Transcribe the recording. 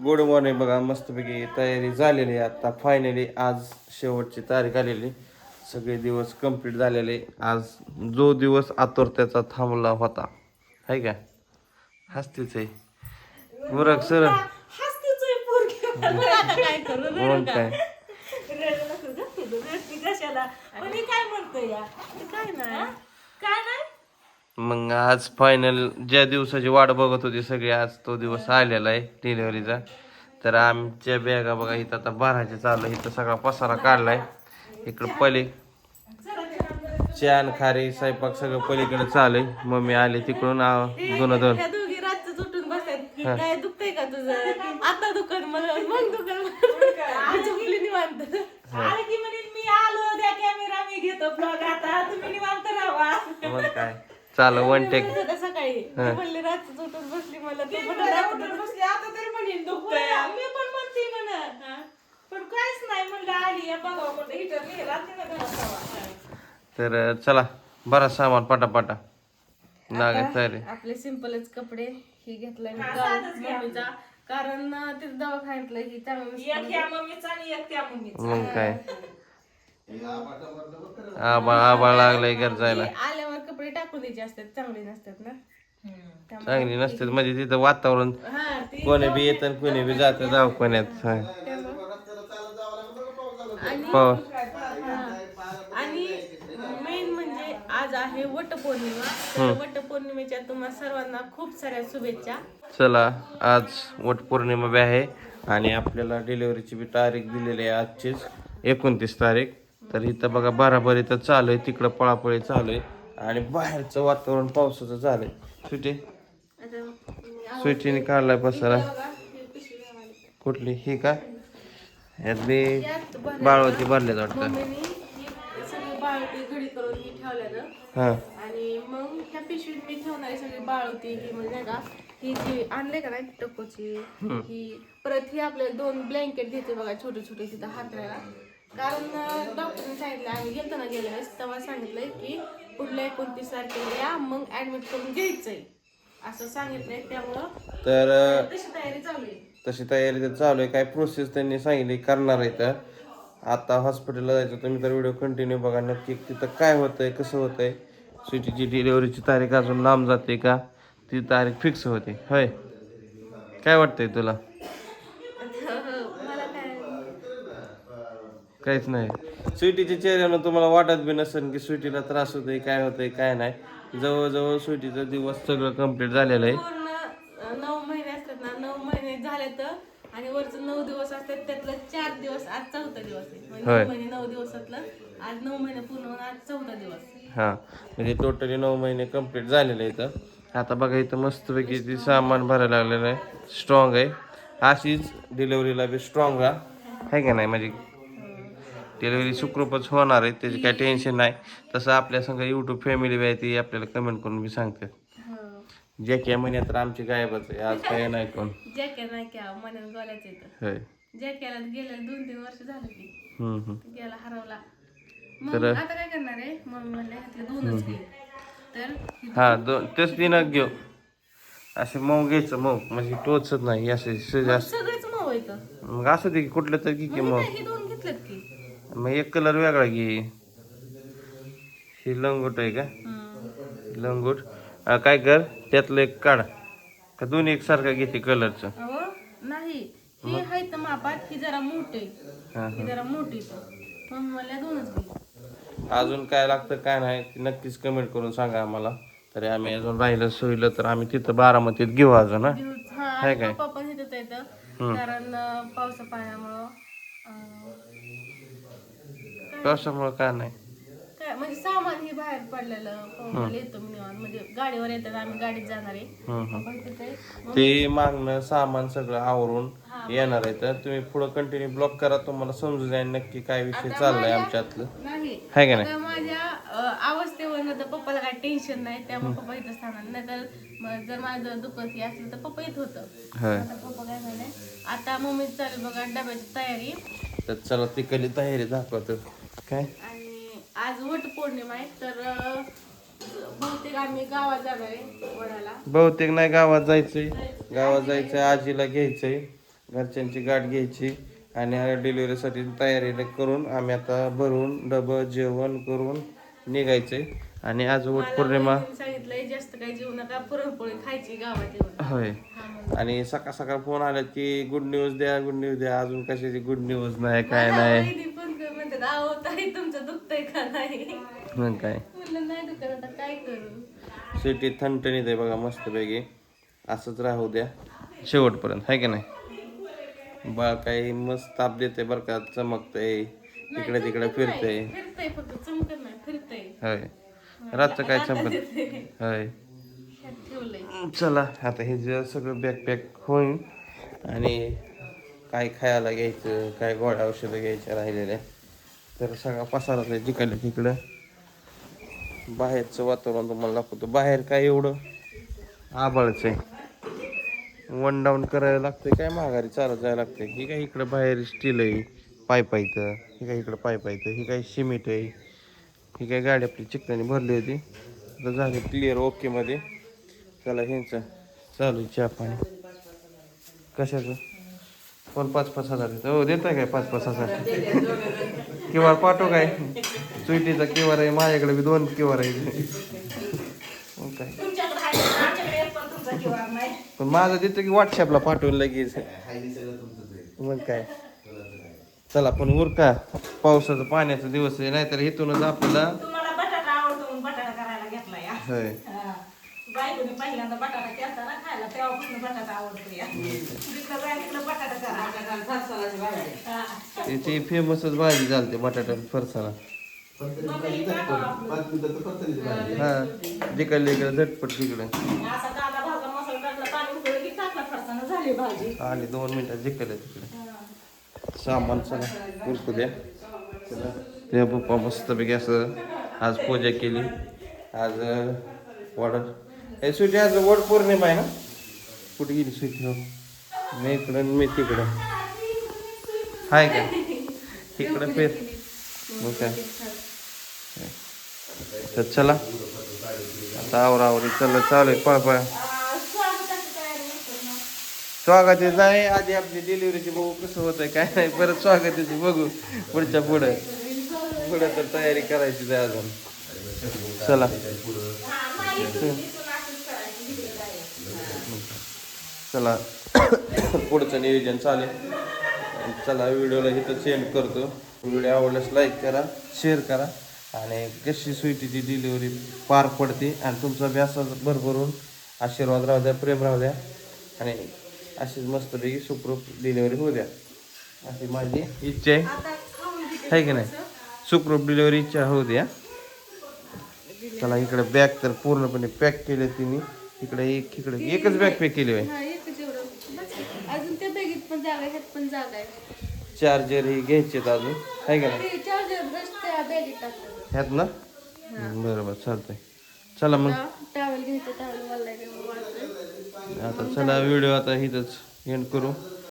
Good morning. बघा मस्तपैकी तयारी झालेली आहे आता. फायनली आज शेवटची तारीख आलेली. सगळे दिवस कंप्लीट झालेले. आज जो दिवस आतुरतेचा थांबला होता आहे का? हसतीच आहे मुरग सर. काय करू मग काय कशाला काय म्हणतो या काय नाही काय नाही. मग आज फायनल ज्या दिवसाची वाट बघत होती सगळे, आज तो दिवस आलेला आहे डिलिव्हरीचा. तर आमच्या बॅगा बघा इथं आता भरायचे चालू आहे. इथं सगळा पसारा काढलाय. इकडं पली चान खारी स्वयंपाक सगळं पलीकडे चालू आहे. मम्मी आले तिकडून दोन ह्या दोघी रातच उठून बसतात. काय दुखतंय का तुझं? आता दुकान मला मग दुकान झोपली निवांत. आले की म्हणे मी आलो, द्या कॅमेरा मी घेतो ब्लॉग, आता तुम्ही निवांत राहा. मग काय चालू वन टेक. सकाळी म्हणले रातच उठून बसली मला बसली आता तरी म्हणेन दुखतंय. मी पण म्हणते म्हणा पण काहीच नाही म्हणलं आली बघा कुठे हिटर रात्री घरात. तर चला बरा सामान पटापटा लागत तयारी. आपले सिंपलच कपडे ही घेतलाय मी काल मम्मीचा, कारण तिथं दवाखान्यातलं ही मग काय आबाळ लागलाय घर जायला. आल्यावर कपडे टाकून द्यायचे असतात, चांगले नसतात ना. चांगली नसते म्हणजे तिथं वातावरण हा कोणी बी येतं कोणी बी जात दवाखान्यात. आणि मेन म्हणजे आज आहे वटपौर्णिमा. तर वटपौर्णिमेच्या तुम्हा सर्वांना खूप साऱ्या शुभेच्छा. चला आज वटपौर्णिमा बी आहे आणि आपल्याला डिलिव्हरीची बी तारीख दिलेली आहे आजचीच 29 तारीख. तर इथं बघा बराबर इथं चालू आहे, तिकडं पळापळी चालू आहे आणि बाहेरचं वातावरण पावसाचं झालंय. स्वीटीने काढलाय पसारा. कुठली ही का? यात बी बाळवती भरल्यात वाटतं. बाळवती घडी करून ही ठेवल्या हा आणि मग ह्या पिशवीत मी ठेवणारी सगळी बाळवती ही म्हणजे नाही का, ही जी आणले का नाही टकोची ही, परत ही आपल्याला 2 ब्लँकेट देते बघा छोटे छोटे तिथं हातरायला. कारण डॉक्टरने सांगितलं, आम्ही गेलतो ना गेल्या वेळेस तेव्हा सांगितलंय की पुढल्या 29 तारखेला या, मग ऍडमिट करून घ्यायचंय असं सांगितलंय. त्यामुळं तर तशी तयारी चालू आहे. तशी तयारी तर चालू आहे. काय प्रोसेस त्यांनी सांगितली करणार आहे. तर आता हॉस्पिटलला जायचं तुम्ही तर व्हिडिओ कंटिन्यू बघा. नक्की तिथं काय होतंय कसं होतंय. स्वीटीची डिलिव्हरीची तारीख अजून लांब जाते का ती तारीख फिक्स होते होय? काय वाटतंय तुला? मला काय काहीच नाही. स्वीटीच्या चेहऱ्यानं तुम्हाला वाटत बी नसेल की स्वीटीला त्रास होतोय काय होतंय काय नाही. जवळजवळ स्वीटीचा दिवस सगळं कंप्लीट झालेलं आहे. पूर्ण 9 महिने असतात ना, 9 महिने झाले तर आणि वरचं 9 दिवस असतात, त्यातलं 4 दिवस आज 4था दिवस आहे. म्हणजे 9 महिने 9 दिवसातलं आज 9 महिने पूर्ण होऊन आज 4था दिवस. हां म्हणजे टोटली 9 महिने कंप्लीट झालेले आहेत. आता बघा इथं मस्तपैकी ती सामान भरायला लागलेलं आहे. स्ट्रॉंग आहे. अशीच डिलिव्हरीला बी स्ट्रॉंग आहे का नाही. म्हणजे डिलिव्हरी सुखरूपच होणार आहे, त्याची काही टेन्शन नाही. तसं आपल्या संग यूट्यूब फॅमिली बी आहे ती आपल्याला कमेंट करून बी सांगतात. जॅकी महिन्यात तर आमची गायबच आहे. आज काय नाही कोण जॅक्या नाही क्या मनात गोल्याच येतं. होय. जॅक्याला गेल्या 2-3 वर्ष झालं की गेला हरवला. मग तर आता काय करणार आहे, मम्मी म्हणले ह्यातले 2च घे. तर हा तेच तीन घेऊ. असे मऊ घ्यायचं मऊ म्हणजे टोचत नाही असे सगळेच मऊ येतं. मग असं दे की कुठलं तरी घे मग. हे 2 घेतलेत की. मग एक कलर वेगळा घे. ही लंगोट आहे का? लंगोट काय कर त्यातलं एक काढ का दोन्ही एकसारखा घेते कलरचं. नाही ही आहे तर मापात, ही जरा मोठी ही जरा मोठी. मम्मी मला 2च घे. अजून काय लागतं काय नाही ते नक्कीच कमेंट करून सांगा आम्हाला. तरी आम्ही अजून राहिलं सोयलं तर आम्ही तिथं बारामतीत घेऊ अजून. हा काय पप्पा पण तिथंच येतं कारण पावसा पाण्यामुळं पावसामुळं काय नाही काय म्हणजे सामान हे बाहेर पडलेलं पप्पाला येतं म्हणजे गाडीवर येतात, आम्ही गाडीत जाणार आहे. ते मागणं सामान सगळं आवरून येणार आहे. तर तुम्ही पुढं कंटिन्यू ब्लॉक करा, तुम्हाला समजून जाईल नक्की काय विषय चाललाय आमच्यातलं आहे का नाही. माझ्या अवस्थेवर तर पप्पाला काय टेन्शन नाही, त्यामुळे पप्पा इथंच थांबणार. नाही तर जर माझं दुखत हे असलं तर पप्पा येत होतं. पप्पा काय झालंय आता मम्मी चालू बघा डब्याची तयारी. तर चला तिकडली तयारी दाखवतो काय. आणि आज वट पौर्णिमा आहे तर बहुतेक आम्ही गावात जाणार आहे वडाला. बहुतेक नाही गावात जायचंय आजीला घ्यायचंय घरच्यांची गाठ घ्यायची आणि डिलिव्हरीसाठी तयारी करून आम्ही आता भरून डबं जेवण करून निघायचंय. आणि आज वट पौर्णिमा सांगितलंय जास्त काही जेवू नका, पुरणपोळी खायची गावात येऊन. होय. आणि सकाळ सकाळ फोन आला की गुड न्यूज द्या, गुड न्यूज द्या. अजून कशाची गुड न्यूज नाही, काय नाही. म्हणतात आहो ताई तुमचं दुखतंय का नाही, मग काय म्हणलं नाही दुखत, आता काय करू. सिटी थंडणीत आहे बघा मस्तपैकी. असंच राहू द्या शेवटपर्यंत, आहे की नाही. बाळ काही मस्त ताप देते बरं का, चमकतंय इकडे तिकडे फिरतंय. फिरतंय फक्त चमकत नाही, फिरतंय. होय रातचं काय चमकत होय. ठेवलंय. चला आता हे जे सगळं बॅकपॅक होईल आणि काय खायला घ्यायचं, काय गोळ्या औषधं घ्यायच्या राहिलेल्या, तर सगळा पसारा आहे जिकडे तिकडं. बाहेरचं वातावरण तुम्हाला दाखवतो. बाहेर काय एवढं आभाळच आहे. वन डाऊन करायला लागतंय, काय माघारी चालत जायला लागतंय. ही काय इकडं बाहेर स्टील आहे, पाईप आहे इथं. ही काय इकडं पाईप आहे इथं. ही काय सिमेंट आहे. ही काय गाडी आपली चिकनाने भरली होती, तर झाली क्लिअर ओके मध्ये. चला ह्यांचं चालू चहा पाणी. कशाचं पण 5-5 हजार देतं हो, देताय काय 5-5 हजार? किंवा पाठव काय स्वीटीचा किंवा आहे माझ्याकडे बी 2 किंवा आहे. मग काय पण माझं देतं की व्हॉट्सअपला पाठवून लगेच. मग काय चला पण उरका, पावसाचं पाण्याचा दिवस आहे, नाहीतर इथूनच आपल्याला तुम्हाला बटाटा आवडतो म्हणून बटाटा करायला घेतला या. होय. बायकोने पहिल्यांदा बटाटा केलता ना खायला, तेव्हापासून बटाटा आवडतो या. जिकडं जाय तिकडं बटाटा करा. हा. त्याची फेमसच भाजी चालते बटाटा फरसाणा. हा जिकडे इकडे झटपट तिकडे. असा कांदा भाजला, मसाला टाकला, पाणी उकळलं की टाकला फरसाणा, झाली भाजी. आणि 2 मिनिटात जिकडे तिकडे. सामान चला उरकू द्या. ते पप्पा मस्तपैकी असं आज पूजा केली. आज वड हे सुटी, आज वड पौर्णिमा आहे ना. कुठे गेली सुटी? हो मी इकडं मी तिकडं हाय का इकडं फेर. मग काय तर चला आता आवरावरी चला चालू आहे पळपळ. स्वागताची नाही आधी आपली डिलिव्हरीची बघू कसं होतंय काय नाही, परत स्वागताची बघू पुढच्या पुढे तर तयारी करायची आहे अजून. चला चला पुढचं नियोजन चालेल. चला व्हिडिओला इथं सेंड करतो. व्हिडिओ आवडल्यास लाईक करा, शेअर करा आणि कशी स्वीटीची डिलिव्हरी पार पडते आणि तुमचा अभ्यासात भरभरून आशीर्वाद राहू द्या, प्रेम राहू द्या आणि अशीच मस्तपैकी सुखरूप डिलिव्हरी होऊ द्या अशी माझी इच्छा आहे की नाही. सुखरूप डिलिव्हरी इच्छा होऊ द्या. चला इकडे बॅग तर पूर्णपणे पॅक केले तिने. इकडे एकच बॅग पॅक केली आहे. अजून त्या बॅगेत पण जागा आहे, ह्यात पण जागा आहे. चार्जर ही घ्यायचे अजून आहे का नाही. चार्जर ब्रश त्या बॅगेत टाकलं ह्यात ना. बरोबर चालतंय. चला मग टावेल घ्यायचं, टावेल वाढलाय आता चला व्हिडिओ आता इथंच एंड करू.